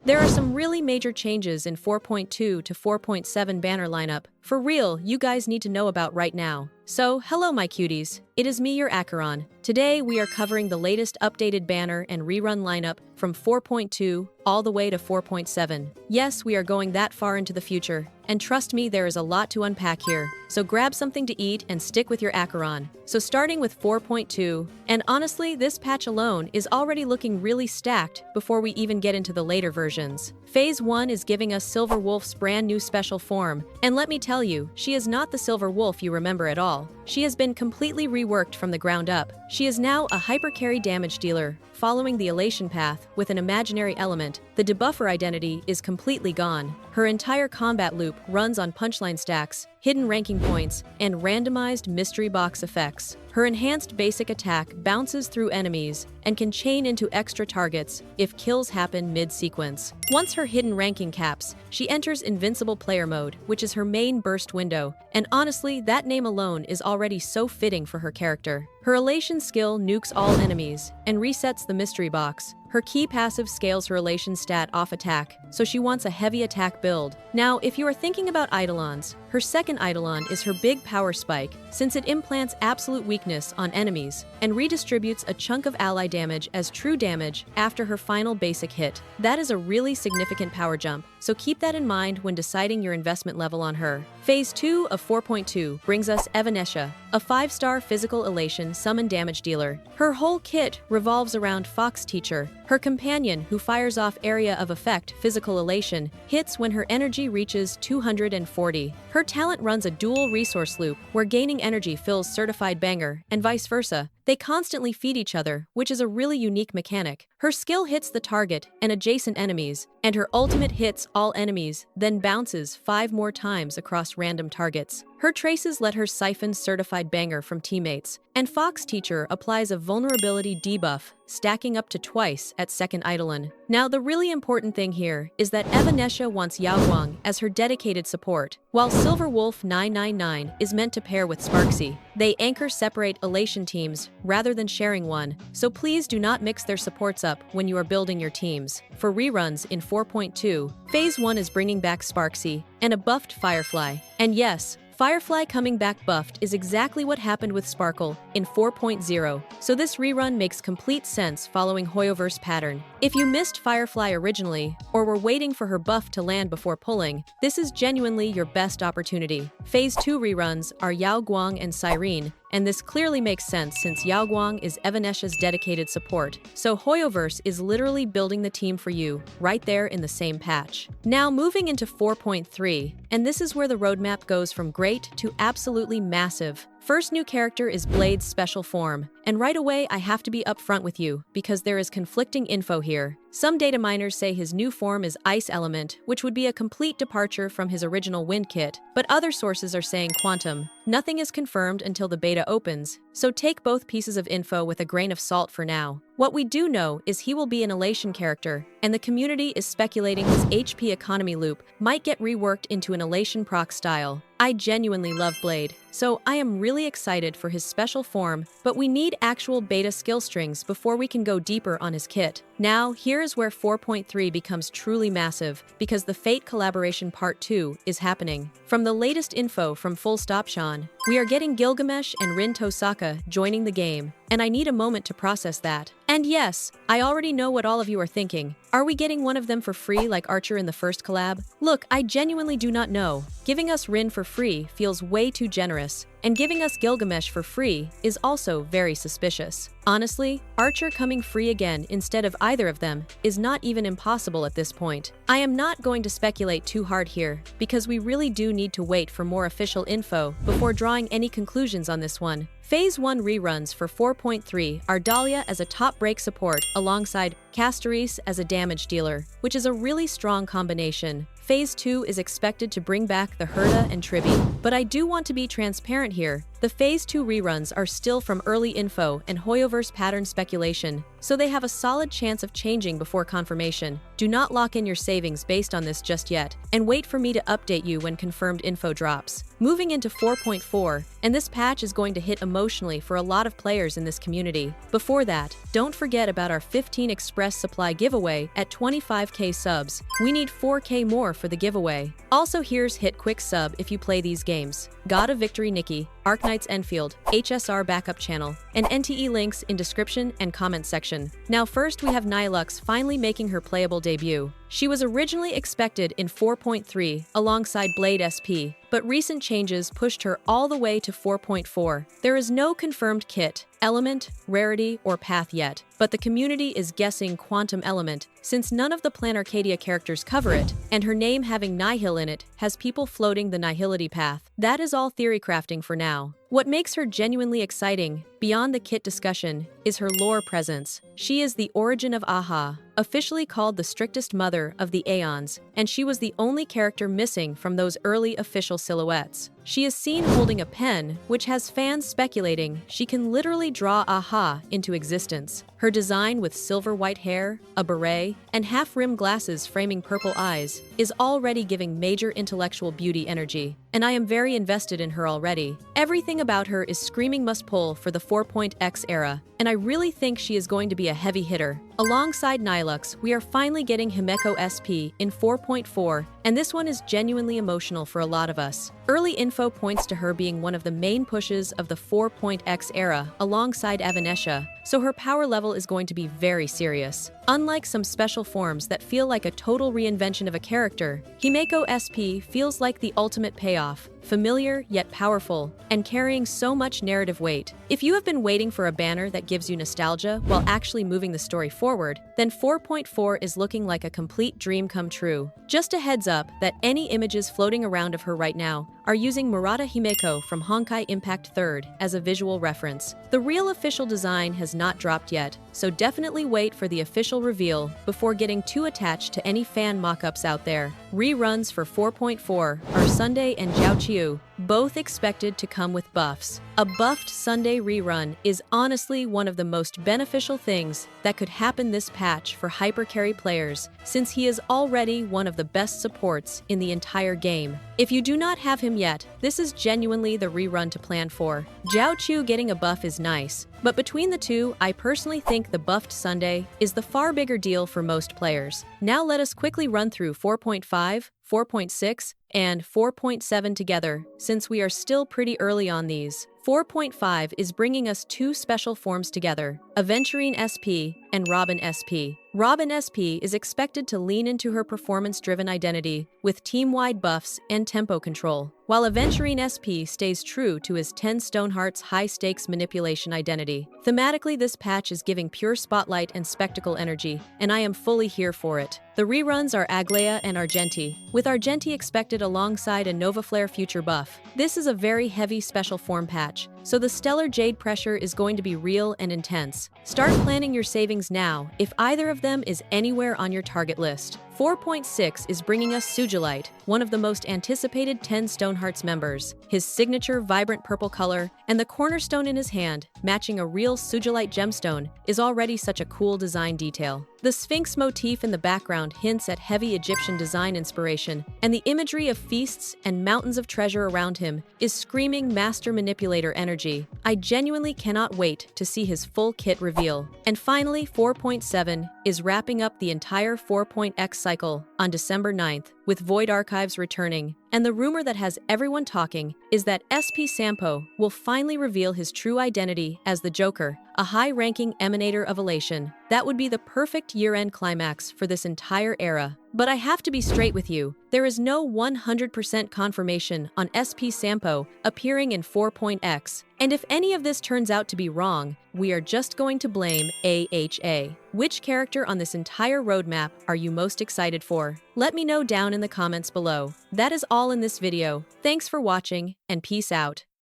There are some really major changes in 4.2 to 4.7 banner lineup. For real, you guys need to know about right now. So, hello my cuties. It is me, your Acheron. Today we are covering the latest updated banner and rerun lineup from 4.2 all the way to 4.7. Yes, we are going that far into the future. And trust me, there is a lot to unpack here. So grab something to eat and stick with your Acheron. So starting with 4.2, and honestly, this patch alone is already looking really stacked before we even get into the later versions. Phase 1 is giving us Silver Wolf's brand new special form, and let me tell you, she is not the Silver Wolf you remember at all. She has been completely reworked from the ground up. She is now a hyper carry damage dealer, following the Elation path with an imaginary element. The debuffer identity is completely gone. Her entire combat loop runs on punchline stacks, hidden ranking points, and randomized mystery box effects. Her enhanced basic attack bounces through enemies and can chain into extra targets if kills happen mid-sequence. Once her hidden ranking caps, she enters Invincible Player Mode, which is her main burst window, and honestly, that name alone is already so fitting for her character. Her Elation skill nukes all enemies and resets the mystery box. Her key passive scales her Elation stat off attack, so she wants a heavy attack build. Now, if you are thinking about Eidolons, her second Eidolon is her big power spike, since it implants absolute weakness on enemies and redistributes a chunk of ally damage as true damage after her final basic hit. That is a really significant power jump, so keep that in mind when deciding your investment level on her. Phase 2 of 4.2 brings us Evanescia, a 5-star physical Elation summon damage dealer. Her whole kit revolves around Fox Teacher, her companion who fires off area of effect physical Elation hits when her energy reaches 240. Her talent runs a dual resource loop where gaining energy fills certified banger, and vice versa. They constantly feed each other, which is a really unique mechanic. Her skill hits the target and adjacent enemies, and her ultimate hits all enemies, then bounces 5 more times across random targets. Her traces let her siphon certified banger from teammates, and Fox Teacher applies a vulnerability debuff, stacking up to twice at second Eidolon. Now, the really important thing here is that Evanescia wants Yao Guang as her dedicated support, while Silver Wolf 999 is meant to pair with Sparksy. They anchor separate Elation teams rather than sharing one, so please do not mix their supports up when you are building your teams. For reruns in 4.2, Phase 1 is bringing back Sparksy and a buffed Firefly. And yes, Firefly coming back buffed is exactly what happened with Sparkle in 4.0, so this rerun makes complete sense following Hoyoverse pattern. If you missed Firefly originally, or were waiting for her buff to land before pulling, this is genuinely your best opportunity. Phase 2 reruns are Yao Guang and Cyrene, and this clearly makes sense since Yao Guang is Evanescia's dedicated support, so Hoyoverse is literally building the team for you, right there in the same patch. Now moving into 4.3, and this is where the roadmap goes from great to absolutely massive. First new character is Blade's special form, and right away I have to be upfront with you, because there is conflicting info here. Some data miners say his new form is Ice Element, which would be a complete departure from his original Wind kit, but other sources are saying Quantum. Nothing is confirmed until the beta opens, so take both pieces of info with a grain of salt for now. What we do know is he will be an Elation character, and the community is speculating his HP economy loop might get reworked into an Elation proc style. I genuinely love Blade, so I am really excited for his special form, but we need actual beta skill strings before we can go deeper on his kit. Now, here is where 4.3 becomes truly massive, because the Fate Collaboration Part 2 is happening. From the latest info from Full Stop Sean, we are getting Gilgamesh and Rin Tosaka joining the game, and I need a moment to process that. And yes, I already know what all of you are thinking. Are we getting one of them for free like Archer in the first collab? Look, I genuinely do not know. Giving us Rin for free feels way too generous, and giving us Gilgamesh for free is also very suspicious. Honestly, Archer coming free again instead of either of them is not even impossible at this point. I am not going to speculate too hard here, because we really do need to wait for more official info before drawing any conclusions on this one. Phase 1 reruns for 4.3 are Dahlia as a top break support alongside Castoris as a damage dealer, which is a really strong combination. Phase 2 is expected to bring back the Herta and Tribi, but I do want to be transparent here. The Phase 2 reruns are still from early info and Hoyoverse pattern speculation, so they have a solid chance of changing before confirmation. Do not lock in your savings based on this just yet, and wait for me to update you when confirmed info drops. Moving into 4.4, and this patch is going to hit emotionally for a lot of players in this community. Before that, don't forget about our 15 Express Supply giveaway at 25k subs. We need 4k more for the giveaway. Also, here's hit quick sub if you play these games. God of Victory Nikki, Arknights Enfield, HSR backup channel, and NTE links in description and comment section. Now first we have Nihilux finally making her playable debut. She was originally expected in 4.3 alongside Blade SP, but recent changes pushed her all the way to 4.4. There is no confirmed kit, element, rarity, or path yet, but the community is guessing Quantum Element since none of the Plan Arcadia characters cover it, and her name having Nihil in it has people floating the Nihility path. That is all theory crafting for now. What makes her genuinely exciting, beyond the kit discussion, is her lore presence. She is the origin of Aha, officially called the strictest mother of the Aeons, and she was the only character missing from those early official silhouettes. She is seen holding a pen, which has fans speculating she can literally draw Aha into existence. Her design with silver white hair, a beret, and half-rimmed glasses framing purple eyes is already giving major intellectual beauty energy, and I am very invested in her already. Everything about her is screaming must pull for the 4.x era, and I really think she is going to be a heavy hitter. Alongside Nihilux, we are finally getting Himeko SP in 4.4, and this one is genuinely emotional for a lot of us. Early info points to her being one of the main pushes of the 4.x era alongside Avanesha, so her power level is going to be very serious. Unlike some special forms that feel like a total reinvention of a character, Himeko SP feels like the ultimate payoff. Familiar yet powerful, and carrying so much narrative weight. If you have been waiting for a banner that gives you nostalgia while actually moving the story forward, then 4.4 is looking like a complete dream come true. Just a heads up that any images floating around of her right now are using Murata Himeko from Honkai Impact 3rd as a visual reference. The real official design has not dropped yet, so definitely wait for the official reveal before getting too attached to any fan mock-ups out there. Reruns for 4.4 are Sunday and Jiaoqiu, both expected to come with buffs. A buffed Sunday rerun is honestly one of the most beneficial things that could happen this patch for hypercarry players, since he is already one of the best supports in the entire game. If you do not have him yet, this is genuinely the rerun to plan for. Jiaoqiu getting a buff is nice, but between the two, I personally think the buffed Sunday is the far bigger deal for most players. Now let us quickly run through 4.5, 4.6, and 4.7 together, since we are still pretty early on these. 4.5 is bringing us two special forms together, Aventurine SP and Robin SP. Robin SP is expected to lean into her performance-driven identity with team-wide buffs and tempo control, while Aventurine SP stays true to his 10 Stonehearts high-stakes manipulation identity. Thematically, this patch is giving pure spotlight and spectacle energy, and I am fully here for it. The reruns are Aglaya and Argenti, with Argenti expected alongside a Nova Flare future buff. This is a very heavy special form patch, so the Stellar Jade pressure is going to be real and intense. Start planning your savings now if either of them is anywhere on your target list. 4.6 is bringing us Sujilite, one of the most anticipated 10 Stonehearts members. His signature vibrant purple color and the cornerstone in his hand, matching a real Sujilite gemstone, is already such a cool design detail. The Sphinx motif in the background hints at heavy Egyptian design inspiration, and the imagery of feasts and mountains of treasure around him is screaming master manipulator energy. I genuinely cannot wait to see his full kit reveal. And finally, 4.7 is wrapping up the entire 4.x cycle on December 9th, with Void Archives returning. And the rumor that has everyone talking is that SP Sampo will finally reveal his true identity as the Joker, a high-ranking emanator of elation. That would be the perfect year-end climax for this entire era. But I have to be straight with you, there is no 100% confirmation on SP Sampo appearing in 4.x. And if any of this turns out to be wrong, we are just going to blame AHA. Which character on this entire roadmap are you most excited for? Let me know down in the comments below. That is all in this video. Thanks for watching, and peace out.